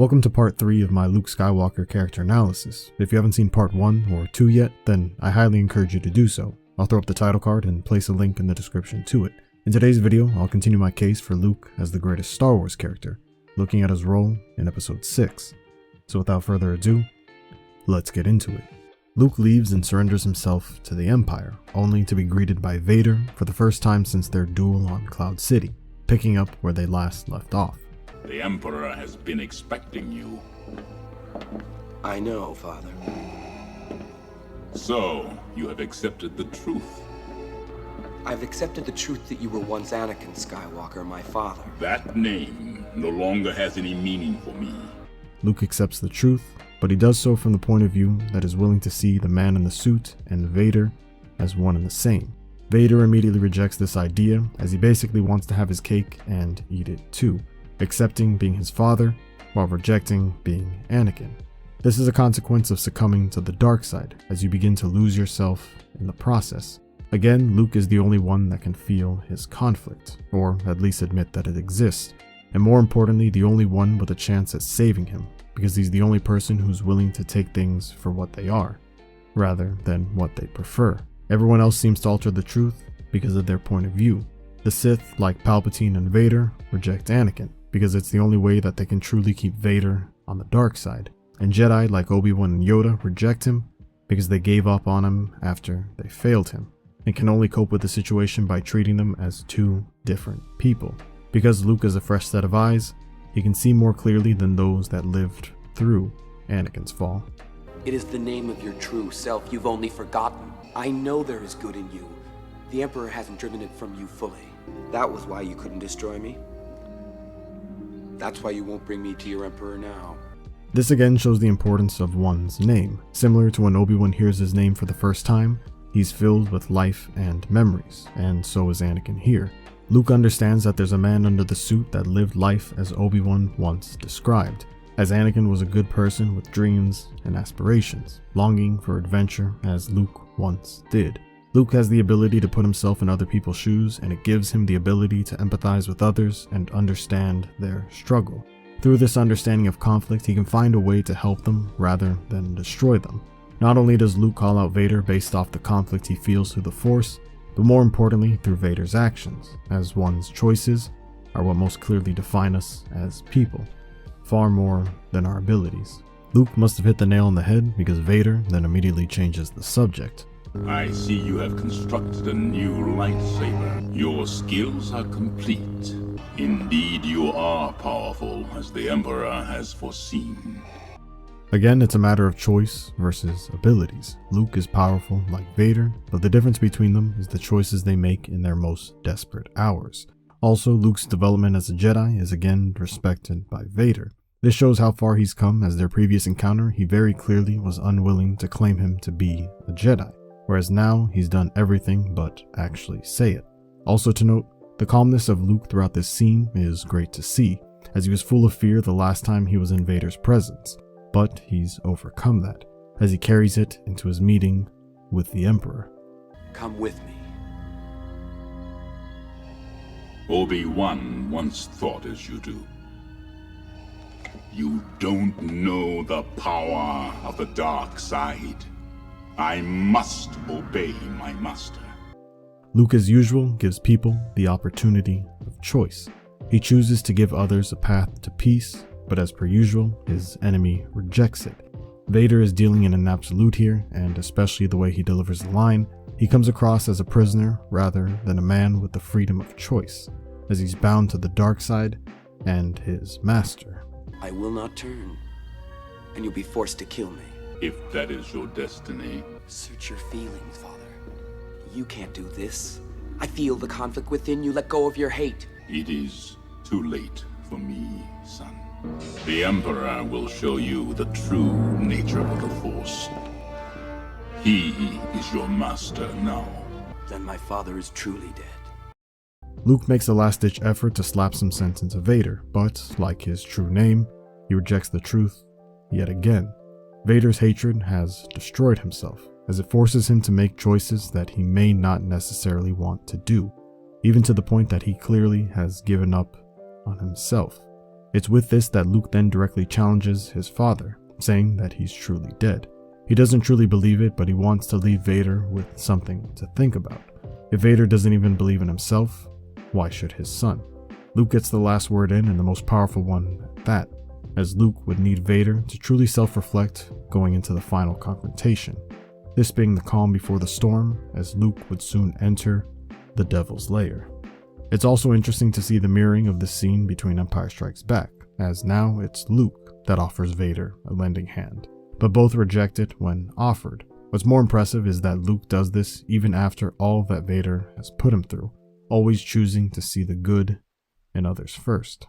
Welcome to part 3 of my Luke Skywalker Character Analysis. If you haven't seen part 1 or 2 yet, then I highly encourage you to do so. I'll throw up the title card and place a link in the description to it. In today's video, I'll continue my case for Luke as the greatest Star Wars character, looking at his role in episode 6. So without further ado, let's get into it. Luke leaves and surrenders himself to the Empire, only to be greeted by Vader for the first time since their duel on Cloud City, picking up where they last left off. The Emperor has been expecting you. I know, Father. So, you have accepted the truth. I've accepted the truth that you were once Anakin Skywalker, my father. That name no longer has any meaning for me. Luke accepts the truth, but he does so from the point of view that is willing to see the man in the suit and Vader as one and the same. Vader immediately rejects this idea, as he basically wants to have his cake and eat it too, accepting being his father while rejecting being Anakin. This is a consequence of succumbing to the dark side as you begin to lose yourself in the process. Again, Luke is the only one that can feel his conflict, or at least admit that it exists, and more importantly, the only one with a chance at saving him, because he's the only person who's willing to take things for what they are, rather than what they prefer. Everyone else seems to alter the truth because of their point of view. The Sith, like Palpatine and Vader, reject Anakin, because it's the only way that they can truly keep Vader on the dark side. And Jedi, like Obi-Wan and Yoda, reject him because they gave up on him after they failed him, and can only cope with the situation by treating them as two different people. Because Luke is a fresh set of eyes, he can see more clearly than those that lived through Anakin's fall. It is the name of your true self you've only forgotten. I know there is good in you. The Emperor hasn't driven it from you fully. That was why you couldn't destroy me. That's why you won't bring me to your Emperor now. This again shows the importance of one's name. Similar to when Obi-Wan hears his name for the first time, he's filled with life and memories, and so is Anakin here. Luke understands that there's a man under the suit that lived life as Obi-Wan once described, as Anakin was a good person with dreams and aspirations, longing for adventure as Luke once did. Luke has the ability to put himself in other people's shoes, and it gives him the ability to empathize with others and understand their struggle. Through this understanding of conflict, he can find a way to help them rather than destroy them. Not only does Luke call out Vader based off the conflict he feels through the Force, but more importantly through Vader's actions, as one's choices are what most clearly define us as people, far more than our abilities. Luke must have hit the nail on the head, because Vader then immediately changes the subject. I see you have constructed a new lightsaber. Your skills are complete. Indeed, you are powerful, as the Emperor has foreseen. Again, it's a matter of choice versus abilities. Luke is powerful like Vader, but the difference between them is the choices they make in their most desperate hours. Also, Luke's development as a Jedi is again respected by Vader. This shows how far he's come, as their previous encounter, he very clearly was unwilling to claim him to be a Jedi, whereas now he's done everything but actually say it. Also to note, the calmness of Luke throughout this scene is great to see, as he was full of fear the last time he was in Vader's presence. But he's overcome that, as he carries it into his meeting with the Emperor. Come with me. Obi-Wan once thought as you do. You don't know the power of the dark side. I must obey my master. Luke, as usual, gives people the opportunity of choice. He chooses to give others a path to peace, but as per usual, his enemy rejects it. Vader is dealing in an absolute here, and especially the way he delivers the line, he comes across as a prisoner rather than a man with the freedom of choice, as he's bound to the dark side and his master. I will not turn, and you'll be forced to kill me. If that is your destiny. Search your feelings, Father. You can't do this. I feel the conflict within you. Let go of your hate. It is too late for me, son. The Emperor will show you the true nature of the Force. He is your master now. Then my father is truly dead. Luke makes a last-ditch effort to slap some sense into Vader, but, like his true name, he rejects the truth yet again. Vader's hatred has destroyed himself, as it forces him to make choices that he may not necessarily want to do, even to the point that he clearly has given up on himself. It's with this that Luke then directly challenges his father, saying that he's truly dead. He doesn't truly believe it, but he wants to leave Vader with something to think about. If Vader doesn't even believe in himself, why should his son? Luke gets the last word in, and the most powerful one at that, as Luke would need Vader to truly self-reflect going into the final confrontation. This being the calm before the storm, as Luke would soon enter the Devil's Lair. It's also interesting to see the mirroring of this scene between Empire Strikes Back, as now it's Luke that offers Vader a lending hand, but both reject it when offered. What's more impressive is that Luke does this even after all that Vader has put him through, always choosing to see the good in others first.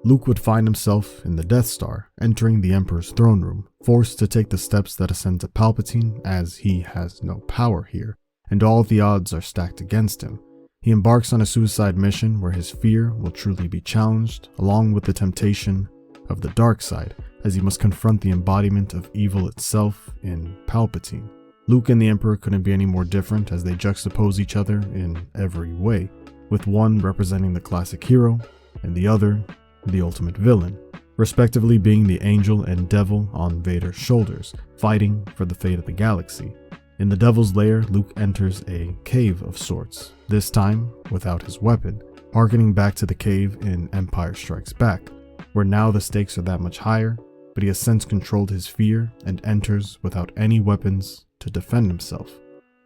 Luke would find himself in the Death Star, entering the Emperor's throne room, forced to take the steps that ascend to Palpatine as he has no power here, and all of the odds are stacked against him. He embarks on a suicide mission where his fear will truly be challenged, along with the temptation of the dark side, as he must confront the embodiment of evil itself in Palpatine. Luke and the Emperor couldn't be any more different as they juxtapose each other in every way, with one representing the classic hero and the other the ultimate villain, respectively being the angel and devil on Vader's shoulders, fighting for the fate of the galaxy. In the Devil's Lair, Luke enters a cave of sorts, this time without his weapon, harkening back to the cave in Empire Strikes Back, where now the stakes are that much higher, but he has since controlled his fear and enters without any weapons to defend himself,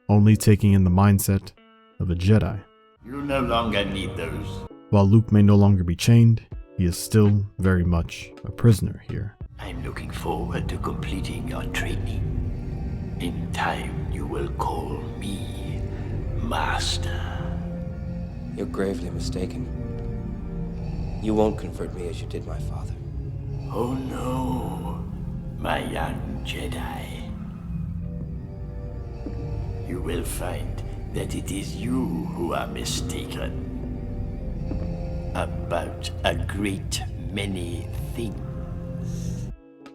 only taking in the mindset of a Jedi. You no longer need those. While Luke may no longer be chained, he is still very much a prisoner here. I'm looking forward to completing your training. In time, you will call me Master. You're gravely mistaken. You won't convert me as you did my father. Oh no, my young Jedi. You will find that it is you who are mistaken about a great many things.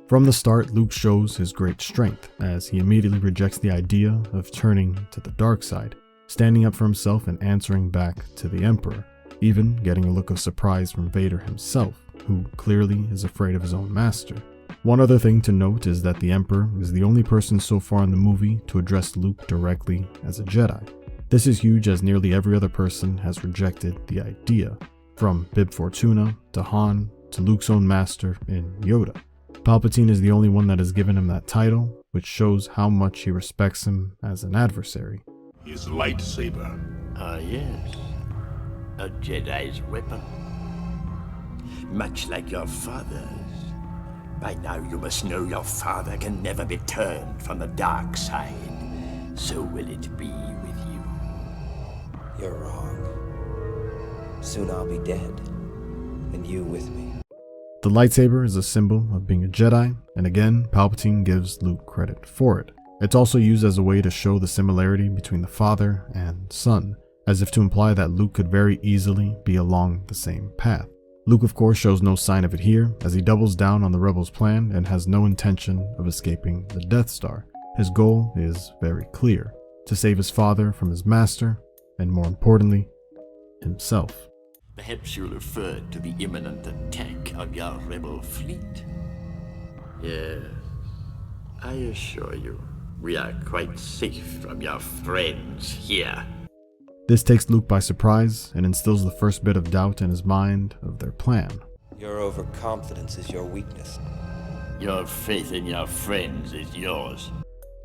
From the start, Luke shows his great strength, as he immediately rejects the idea of turning to the dark side, standing up for himself and answering back to the Emperor, even getting a look of surprise from Vader himself, who clearly is afraid of his own master. One other thing to note is that the Emperor is the only person so far in the movie to address Luke directly as a Jedi. This is huge, as nearly every other person has rejected the idea, from Bib Fortuna to Han to Luke's own master in Yoda. Palpatine is the only one that has given him that title, which shows how much he respects him as an adversary. His lightsaber. Ah yes, a Jedi's weapon. Much like your father's. By now you must know your father can never be turned from the dark side. So will it be with you. You're wrong. Soon I'll be dead, and you with me. The lightsaber is a symbol of being a Jedi, and again, Palpatine gives Luke credit for it. It's also used as a way to show the similarity between the father and son, as if to imply that Luke could very easily be along the same path. Luke of course shows no sign of it here, as he doubles down on the rebels' plan and has no intention of escaping the Death Star. His goal is very clear: to save his father from his master, and more importantly, himself. Perhaps you referred to the imminent attack on your rebel fleet. Yes, I assure you, we are quite safe from your friends here. This takes Luke by surprise and instills the first bit of doubt in his mind of their plan. Your overconfidence is your weakness. Your faith in your friends is yours.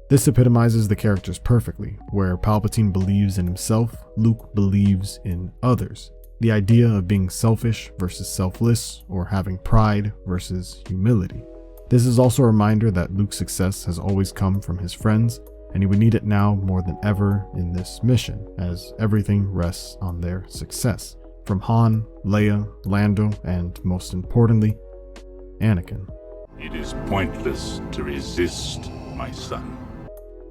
This epitomizes the characters perfectly, where Palpatine believes in himself, Luke believes in others. The idea of being selfish versus selfless, or having pride versus humility. This is also a reminder that Luke's success has always come from his friends, and he would need it now more than ever in this mission, as everything rests on their success. From Han, Leia, Lando, and most importantly, Anakin. It is pointless to resist, my son.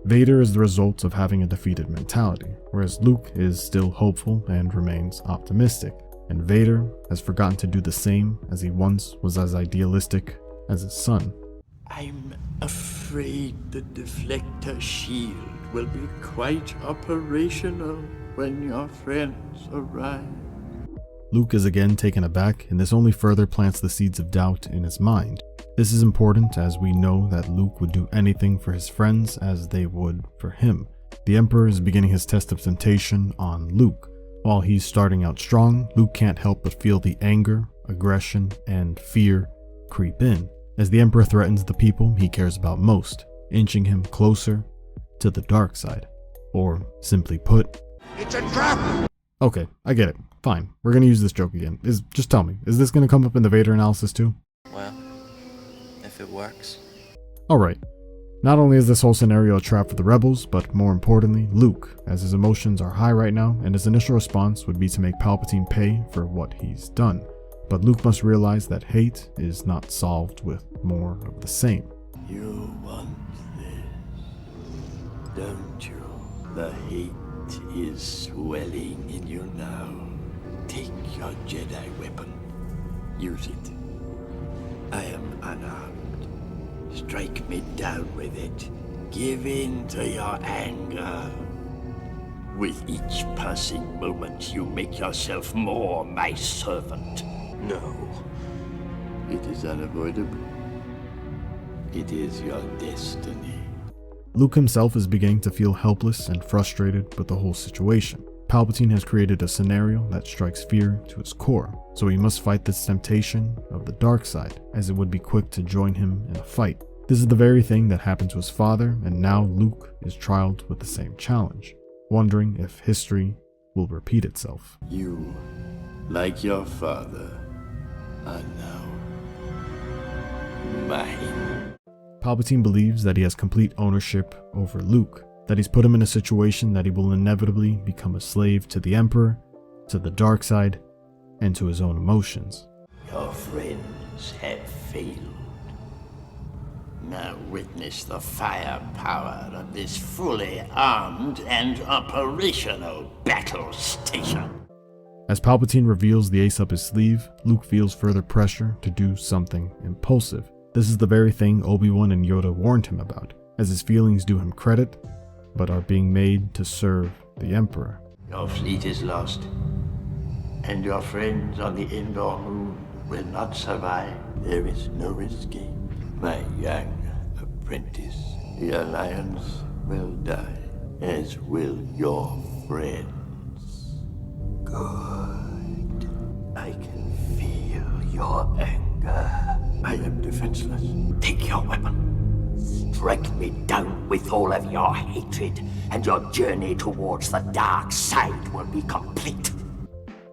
Vader is the result of having a defeated mentality, whereas Luke is still hopeful and remains optimistic, and Vader has forgotten to do the same, as he once was as idealistic as his son. I'm afraid the deflector shield will be quite operational when your friends arrive. Luke is again taken aback, and this only further plants the seeds of doubt in his mind. This is important as we know that Luke would do anything for his friends as they would for him. The Emperor is beginning his test of temptation on Luke. While he's starting out strong, Luke can't help but feel the anger, aggression, and fear creep in, as the Emperor threatens the people he cares about most, inching him closer to the dark side. Or, simply put, it's a trap! Okay, I get it. Fine, we're gonna use this joke again. Just tell me, is this gonna come up in the Vader analysis too? Well, if it works. Alright, not only is this whole scenario a trap for the rebels, but more importantly, Luke, as his emotions are high right now, and his initial response would be to make Palpatine pay for what he's done. But Luke must realize that hate is not solved with more of the same. You want this, don't you? The hate is swelling in you now. Take your Jedi weapon. Use it. I am unarmed. Strike me down with it. Give in to your anger. With each passing moment, you make yourself more my servant. No. It is unavoidable. It is your destiny. Luke himself is beginning to feel helpless and frustrated with the whole situation. Palpatine has created a scenario that strikes fear to its core, so he must fight this temptation of the dark side, as it would be quick to join him in a fight. This is the very thing that happened to his father, and now Luke is trialed with the same challenge, wondering if history will repeat itself. You, like your father, are now mine. Palpatine believes that he has complete ownership over Luke, that he's put him in a situation that he will inevitably become a slave to the Emperor, to the dark side, and to his own emotions. Your friends have failed. Now witness the firepower of this fully armed and operational battle station. As Palpatine reveals the ace up his sleeve, Luke feels further pressure to do something impulsive. This is the very thing Obi-Wan and Yoda warned him about, as his feelings do him credit, but are being made to serve the Emperor. Your fleet is lost, and your friends on the Endor moon will not survive. There is no escape. My young apprentice, the Alliance will die, as will your friends. Good. I can feel your anger. I am defenseless. Take your weapon. Strike me down with all of your hatred, and your journey towards the dark side will be complete.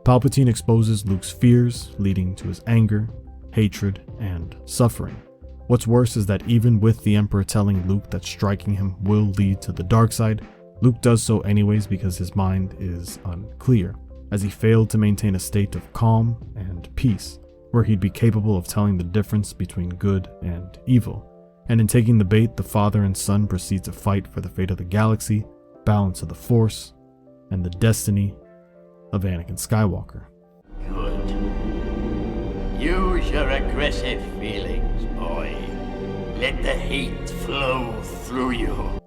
Palpatine exposes Luke's fears, leading to his anger, hatred, and suffering. What's worse is that even with the Emperor telling Luke that striking him will lead to the dark side, Luke does so anyways because his mind is unclear, as he failed to maintain a state of calm and peace, where he'd be capable of telling the difference between good and evil. And in taking the bait, the father and son proceed to fight for the fate of the galaxy, balance of the Force, and the destiny of Anakin Skywalker. Good. Use your aggressive feelings, boy. Let the hate flow through you.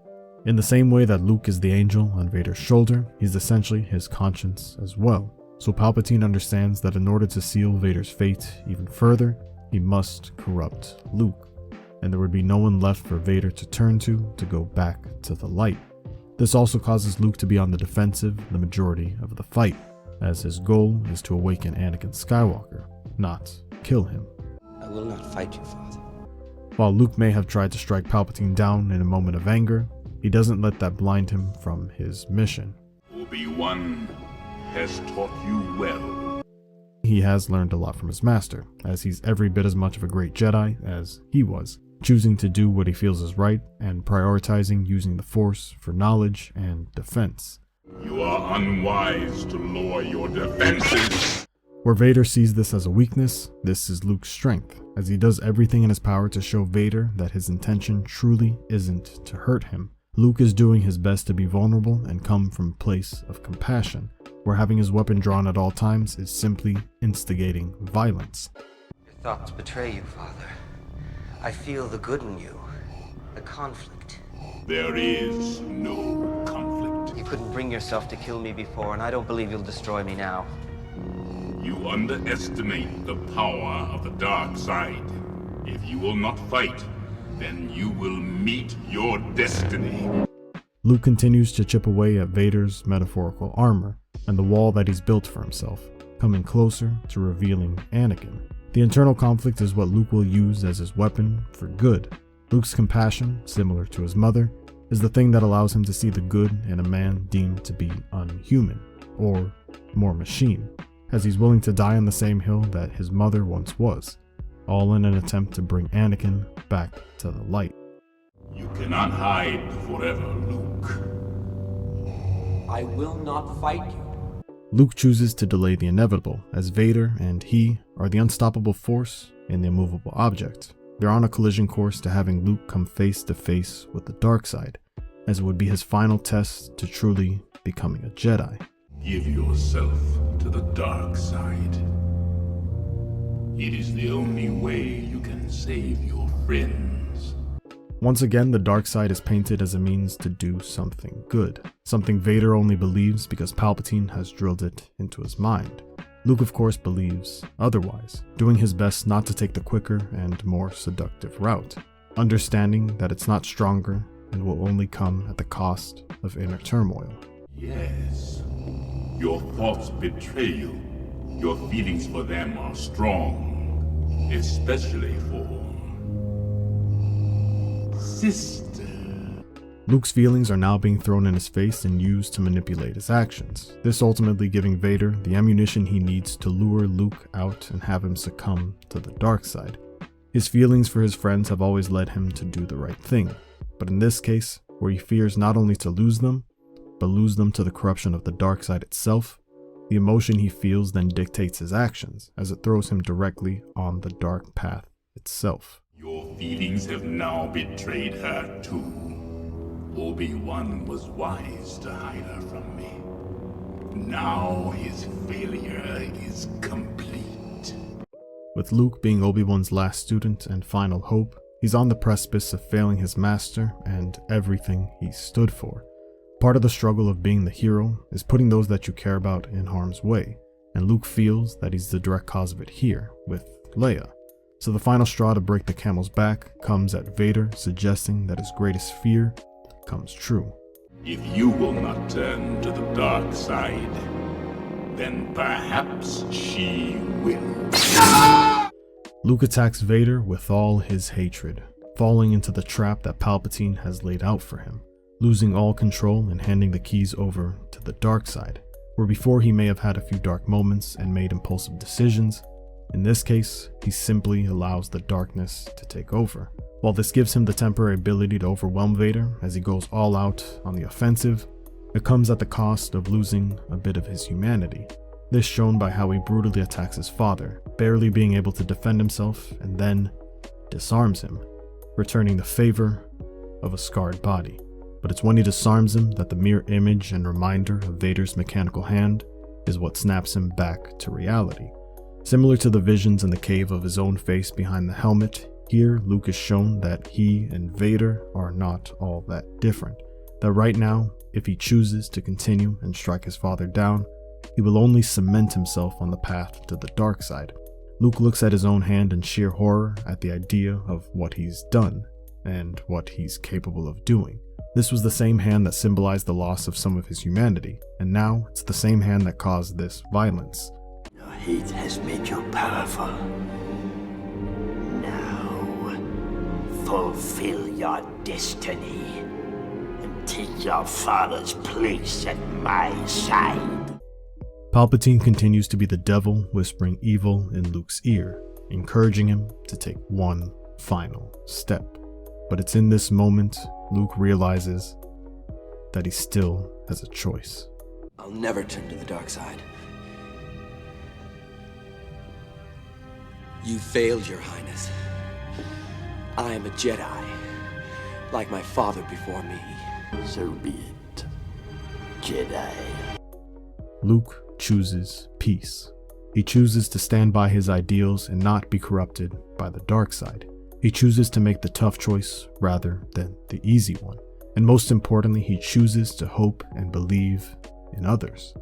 In the same way that Luke is the angel on Vader's shoulder, he's essentially his conscience as well. So Palpatine understands that in order to seal Vader's fate even further, he must corrupt Luke, and there would be no one left for Vader to turn to go back to the light. This also causes Luke to be on the defensive the majority of the fight, as his goal is to awaken Anakin Skywalker, not kill him. I will not fight you, Father. While Luke may have tried to strike Palpatine down in a moment of anger, he doesn't let that blind him from his mission. Obi-Wan has taught you well. He has learned a lot from his master, as he's every bit as much of a great Jedi as he was, choosing to do what he feels is right and prioritizing using the Force for knowledge and defense. You are unwise to lower your defenses. Where Vader sees this as a weakness, this is Luke's strength, as he does everything in his power to show Vader that his intention truly isn't to hurt him. Luke is doing his best to be vulnerable and come from a place of compassion, where having his weapon drawn at all times is simply instigating violence. Your thoughts betray you, Father. I feel the good in you, the conflict. There is no conflict. You couldn't bring yourself to kill me before, and I don't believe you'll destroy me now. You underestimate the power of the dark side. If you will not fight, then you will meet your destiny. Luke continues to chip away at Vader's metaphorical armor and the wall that he's built for himself, coming closer to revealing Anakin. The internal conflict is what Luke will use as his weapon for good. Luke's compassion, similar to his mother, is the thing that allows him to see the good in a man deemed to be unhuman, or more machine, as he's willing to die on the same hill that his mother once was, all in an attempt to bring Anakin back to the light. You cannot hide forever, Luke. I will not fight you. Luke chooses to delay the inevitable, as Vader and he are the unstoppable force and the immovable object. They're on a collision course to having Luke come face to face with the dark side, as it would be his final test to truly becoming a Jedi. Give yourself to the dark side. It is the only way you can save your friends. Once again, the dark side is painted as a means to do something good, something Vader only believes because Palpatine has drilled it into his mind. Luke, of course, believes otherwise, doing his best not to take the quicker and more seductive route, understanding that it's not stronger and will only come at the cost of inner turmoil. Yes, your thoughts betray you. Your feelings for them are strong, especially for sister. Luke's feelings are now being thrown in his face and used to manipulate his actions, this ultimately giving Vader the ammunition he needs to lure Luke out and have him succumb to the dark side. His feelings for his friends have always led him to do the right thing, but in this case, where he fears not only to lose them, but lose them to the corruption of the dark side itself, the emotion he feels then dictates his actions, as it throws him directly on the dark path itself. Your feelings have now betrayed her too. Obi-Wan was wise to hide her from me. Now his failure is complete. With Luke being Obi-Wan's last student and final hope, he's on the precipice of failing his master and everything he stood for. Part of the struggle of being the hero is putting those that you care about in harm's way, and Luke feels that he's the direct cause of it here, with Leia. So the final straw to break the camel's back comes at Vader suggesting that his greatest fear comes true. If you will not turn to the dark side, then perhaps she will. Luke attacks Vader with all his hatred, falling into the trap that Palpatine has laid out for him, losing all control and handing the keys over to the dark side, where before he may have had a few dark moments and made impulsive decisions, in this case, he simply allows the darkness to take over. While this gives him the temporary ability to overwhelm Vader as he goes all out on the offensive, it comes at the cost of losing a bit of his humanity. This shown by how he brutally attacks his father, barely being able to defend himself, and then disarms him, returning the favor of a scarred body. But it's when he disarms him that the mere image and reminder of Vader's mechanical hand is what snaps him back to reality. Similar to the visions in the cave of his own face behind the helmet, here Luke is shown that he and Vader are not all that different. That right now, if he chooses to continue and strike his father down, he will only cement himself on the path to the dark side. Luke looks at his own hand in sheer horror at the idea of what he's done and what he's capable of doing. This was the same hand that symbolized the loss of some of his humanity, and now it's the same hand that caused this violence. Your hate has made you powerful. Now, fulfill your destiny and take your father's place at my side. Palpatine continues to be the devil whispering evil in Luke's ear, encouraging him to take one final step. But it's in this moment Luke realizes that he still has a choice. I'll never turn to the dark side. You failed, Your Highness. I am a Jedi, like my father before me. So be it, Jedi. Luke chooses peace. He chooses to stand by his ideals and not be corrupted by the dark side. He chooses to make the tough choice rather than the easy one. And most importantly, he chooses to hope and believe in others.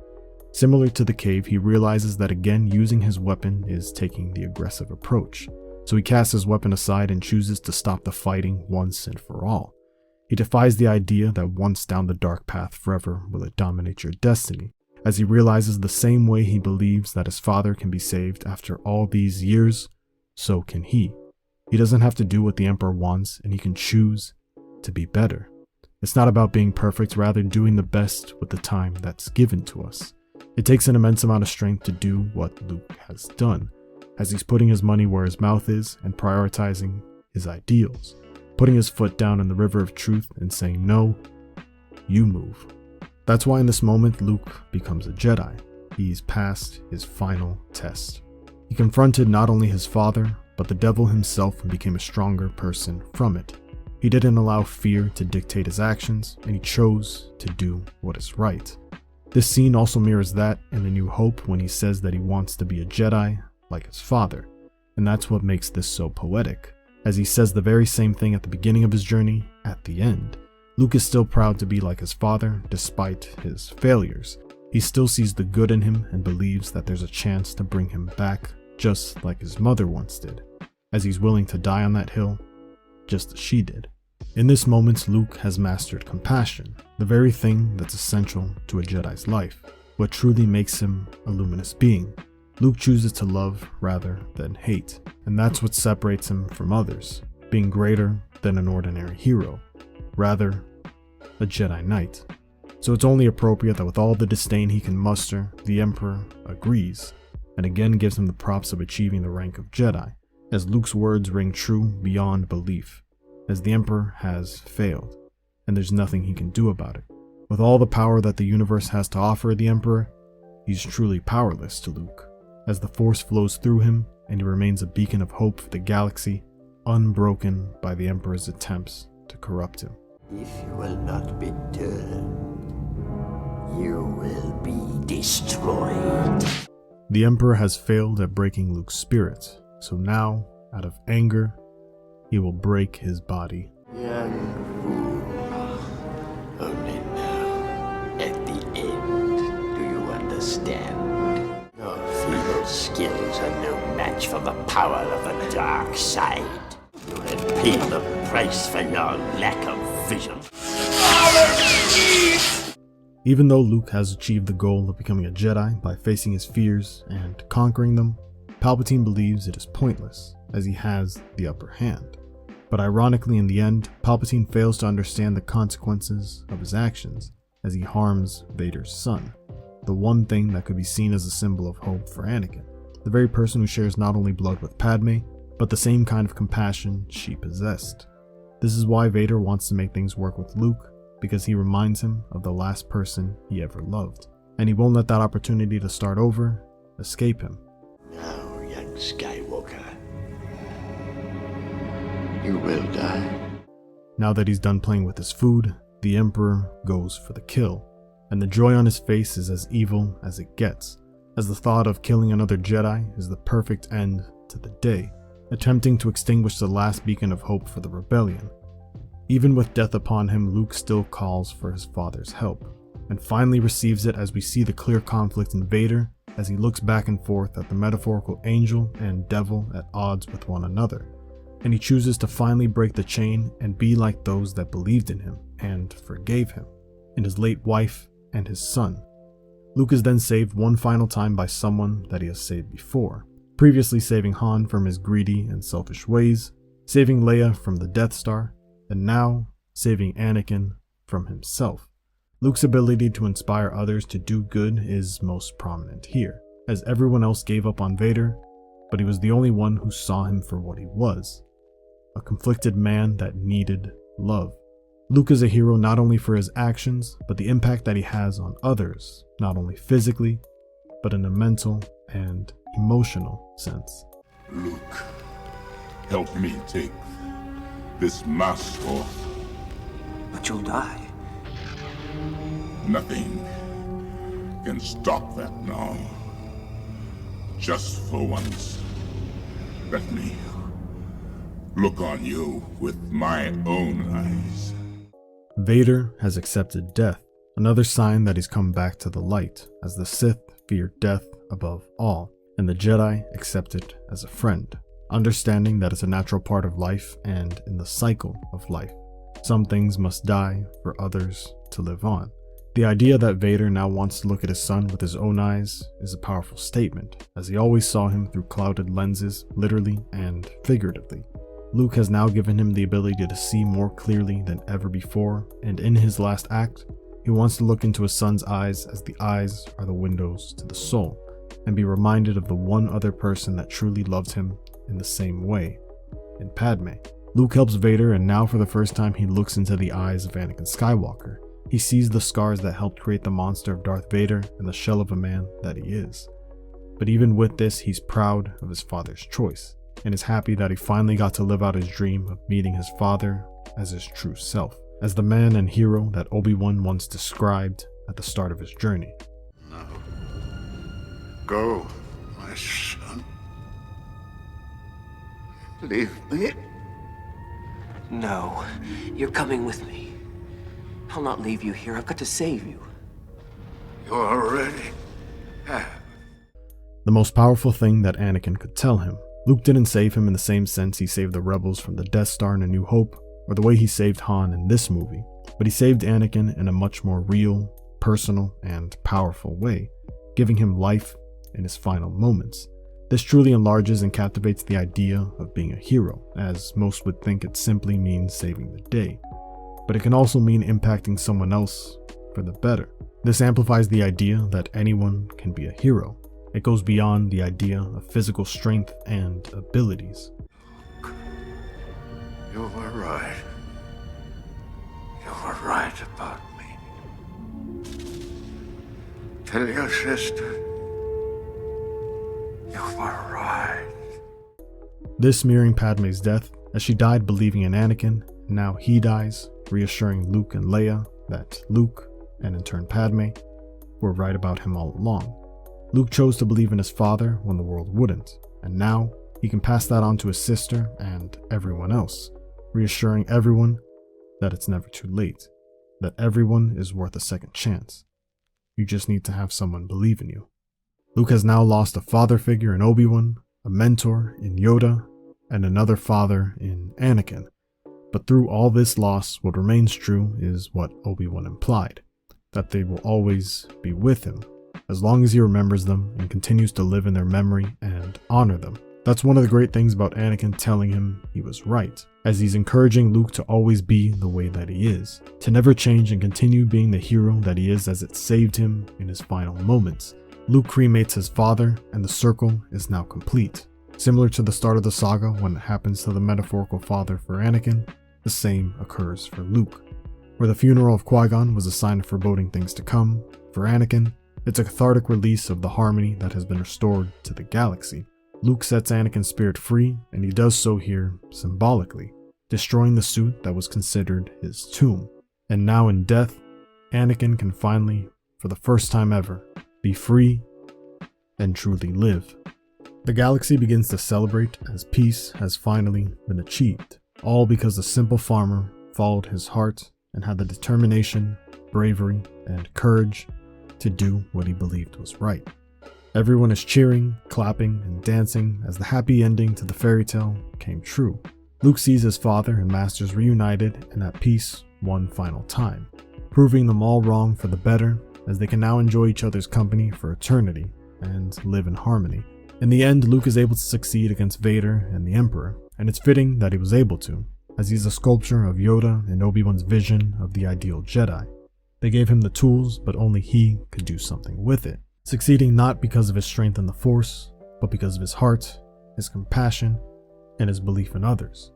Similar to the cave, he realizes that again using his weapon is taking the aggressive approach. So he casts his weapon aside and chooses to stop the fighting once and for all. He defies the idea that once down the dark path forever will it dominate your destiny, as he realizes the same way he believes that his father can be saved after all these years, so can he. He doesn't have to do what the Emperor wants, and he can choose to be better. It's not about being perfect, rather doing the best with the time that's given to us. It takes an immense amount of strength to do what Luke has done, as he's putting his money where his mouth is and prioritizing his ideals, putting his foot down in the river of truth and saying, no, you move. That's why in this moment, Luke becomes a Jedi. He's passed his final test. He confronted not only his father, but the devil himself and became a stronger person from it. He didn't allow fear to dictate his actions, and he chose to do what is right. This scene also mirrors that in A New Hope when he says that he wants to be a Jedi like his father, and that's what makes this so poetic, as he says the very same thing at the beginning of his journey at the end. Luke is still proud to be like his father despite his failures. He still sees the good in him and believes that there's a chance to bring him back just like his mother once did, as he's willing to die on that hill just as she did. In this moment, Luke has mastered compassion, the very thing that's essential to a Jedi's life, what truly makes him a luminous being. Luke chooses to love rather than hate, and that's what separates him from others, being greater than an ordinary hero, rather a Jedi Knight. So it's only appropriate that with all the disdain he can muster, the Emperor agrees, and again gives him the props of achieving the rank of Jedi, as Luke's words ring true beyond belief, as the Emperor has failed, and there's nothing he can do about it. With all the power that the universe has to offer the Emperor, he's truly powerless to Luke, as the Force flows through him and he remains a beacon of hope for the galaxy, unbroken by the Emperor's attempts to corrupt him. If you will not be turned, you will be destroyed. The Emperor has failed at breaking Luke's spirit, so now, out of anger, he will break his body. Young fool. Only now, at the end, do you understand? Your feeble skills are no match for the power of the dark side. You have paid the price for your lack of vision. Even though Luke has achieved the goal of becoming a Jedi by facing his fears and conquering them, Palpatine believes it is pointless, as he has the upper hand. But ironically, in the end, Palpatine fails to understand the consequences of his actions, as he harms Vader's son, the one thing that could be seen as a symbol of hope for Anakin, the very person who shares not only blood with Padme, but the same kind of compassion she possessed. This is why Vader wants to make things work with Luke, because he reminds him of the last person he ever loved, and he won't let that opportunity to start over escape him. Now, young Skywalker, you will die. Now that he's done playing with his food, the Emperor goes for the kill, and the joy on his face is as evil as it gets, as the thought of killing another Jedi is the perfect end to the day, attempting to extinguish the last beacon of hope for the rebellion. Even with death upon him, Luke still calls for his father's help, and finally receives it as we see the clear conflict in Vader as he looks back and forth at the metaphorical angel and devil at odds with one another, and he chooses to finally break the chain and be like those that believed in him and forgave him, in his late wife and his son. Luke is then saved one final time by someone that he has saved before, previously saving Han from his greedy and selfish ways, saving Leia from the Death Star, and now saving Anakin from himself. Luke's ability to inspire others to do good is most prominent here, as everyone else gave up on Vader, but he was the only one who saw him for what he was, a conflicted man that needed love. Luke is a hero not only for his actions, but the impact that he has on others, not only physically, but in a mental and emotional sense. Luke, help me take this mask off. But you'll die. Nothing can stop that now. Just for once, let me look on you with my own eyes. Vader has accepted death, another sign that he's come back to the light, as the Sith fear death above all, and the Jedi accept it as a friend, understanding that it's a natural part of life and in the cycle of life. Some things must die for others to live on. The idea that Vader now wants to look at his son with his own eyes is a powerful statement, as he always saw him through clouded lenses, literally and figuratively. Luke has now given him the ability to see more clearly than ever before, and in his last act, he wants to look into his son's eyes, as the eyes are the windows to the soul, and be reminded of the one other person that truly loved him in the same way, in Padme. Luke helps Vader, and now for the first time he looks into the eyes of Anakin Skywalker. He sees the scars that helped create the monster of Darth Vader and the shell of a man that he is. But even with this, he's proud of his father's choice, and is happy that he finally got to live out his dream of meeting his father as his true self, as the man and hero that Obi-Wan once described at the start of his journey. Now, go, my son. Leave me. No, you're coming with me. I'll not leave you here. I've got to save you. You already have. The most powerful thing that Anakin could tell him. Luke didn't save him in the same sense he saved the rebels from the Death Star in A New Hope, or the way he saved Han in this movie, but he saved Anakin in a much more real, personal, and powerful way, giving him life in his final moments. This truly enlarges and captivates the idea of being a hero, as most would think it simply means saving the day. But it can also mean impacting someone else for the better. This amplifies the idea that anyone can be a hero. It goes beyond the idea of physical strength and abilities. You were right. You were right about me. Tell your sister. You were right. This mirroring Padme's death, as she died believing in Anakin, and now he dies, reassuring Luke and Leia that Luke, and in turn Padme, were right about him all along. Luke chose to believe in his father when the world wouldn't, and now he can pass that on to his sister and everyone else, reassuring everyone that it's never too late, that everyone is worth a second chance. You just need to have someone believe in you. Luke has now lost a father figure in Obi-Wan, a mentor in Yoda, and another father in Anakin. But through all this loss, what remains true is what Obi-Wan implied, that they will always be with him, as long as he remembers them and continues to live in their memory and honor them. That's one of the great things about Anakin telling him he was right, as he's encouraging Luke to always be the way that he is, to never change and continue being the hero that he is, as it saved him in his final moments. Luke cremates his father, and the circle is now complete. Similar to the start of the saga when it happens to the metaphorical father for Anakin, the same occurs for Luke. Where the funeral of Qui-Gon was a sign of foreboding things to come, for Anakin, it's a cathartic release of the harmony that has been restored to the galaxy. Luke sets Anakin's spirit free, and he does so here symbolically, destroying the suit that was considered his tomb. And now in death, Anakin can finally, for the first time ever, be free and truly live. The galaxy begins to celebrate as peace has finally been achieved, all because the simple farmer followed his heart and had the determination, bravery, and courage to do what he believed was right. Everyone is cheering, clapping, and dancing as the happy ending to the fairy tale came true. Luke sees his father and masters reunited and at peace one final time, proving them all wrong for the better, as they can now enjoy each other's company for eternity and live in harmony. In the end, Luke is able to succeed against Vader and the Emperor, and it's fitting that he was able to, as he's a sculpture of Yoda and Obi-Wan's vision of the ideal Jedi. They gave him the tools, but only he could do something with it, succeeding not because of his strength in the Force, but because of his heart, his compassion, and his belief in others.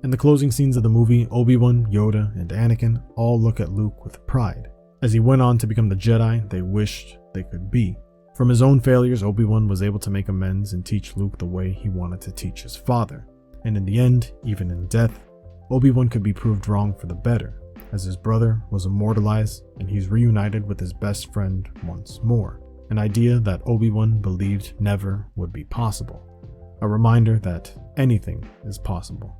In the closing scenes of the movie, Obi-Wan, Yoda, and Anakin all look at Luke with pride, as he went on to become the Jedi they wished they could be. From his own failures, Obi-Wan was able to make amends and teach Luke the way he wanted to teach his father. And in the end, even in death, Obi-Wan could be proved wrong for the better, as his brother was immortalized and he's reunited with his best friend once more, an idea that Obi-Wan believed never would be possible. A reminder that anything is possible,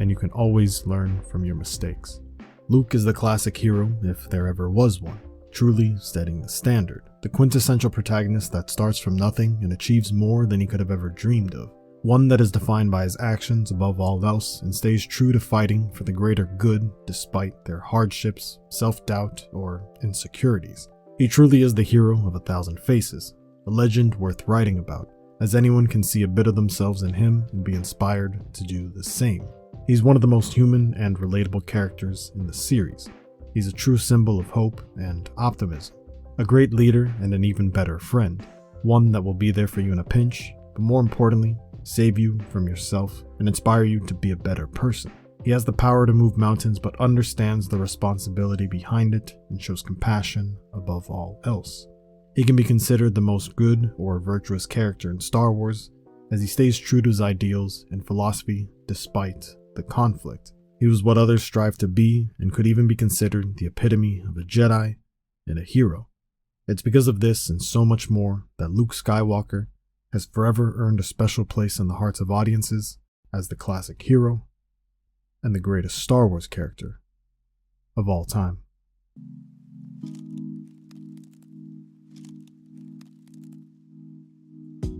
and you can always learn from your mistakes. Luke is the classic hero if there ever was one, truly setting the standard. The quintessential protagonist that starts from nothing and achieves more than he could have ever dreamed of. One that is defined by his actions above all else and stays true to fighting for the greater good despite their hardships, self-doubt, or insecurities. He truly is the hero of 1,000 faces, a legend worth writing about, as anyone can see a bit of themselves in him and be inspired to do the same. He's one of the most human and relatable characters in the series. He's a true symbol of hope and optimism, a great leader and an even better friend, one that will be there for you in a pinch, but more importantly, save you from yourself and inspire you to be a better person. He has the power to move mountains but understands the responsibility behind it and shows compassion above all else. He can be considered the most good or virtuous character in Star Wars, as he stays true to his ideals and philosophy despite the conflict. He was what others strive to be and could even be considered the epitome of a Jedi and a hero. It's because of this and so much more that Luke Skywalker has forever earned a special place in the hearts of audiences as the classic hero and the greatest Star Wars character of all time.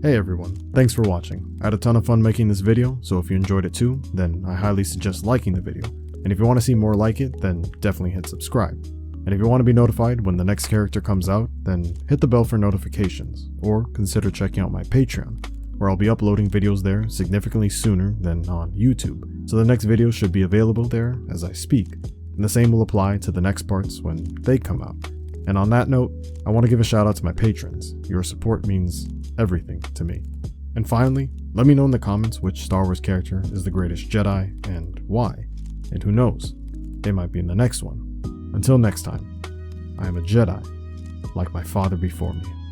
Hey everyone, thanks for watching. I had a ton of fun making this video, so if you enjoyed it too, then I highly suggest liking the video. And if you want to see more like it, then definitely hit subscribe. And if you want to be notified when the next character comes out, then hit the bell for notifications, or consider checking out my Patreon, where I'll be uploading videos there significantly sooner than on YouTube, so the next video should be available there as I speak, and the same will apply to the next parts when they come out. And on that note, I want to give a shout out to my patrons. Your support means everything to me. And finally, let me know in the comments which Star Wars character is the greatest Jedi and why, and who knows, they might be in the next one. Until next time, I am a Jedi, like my father before me.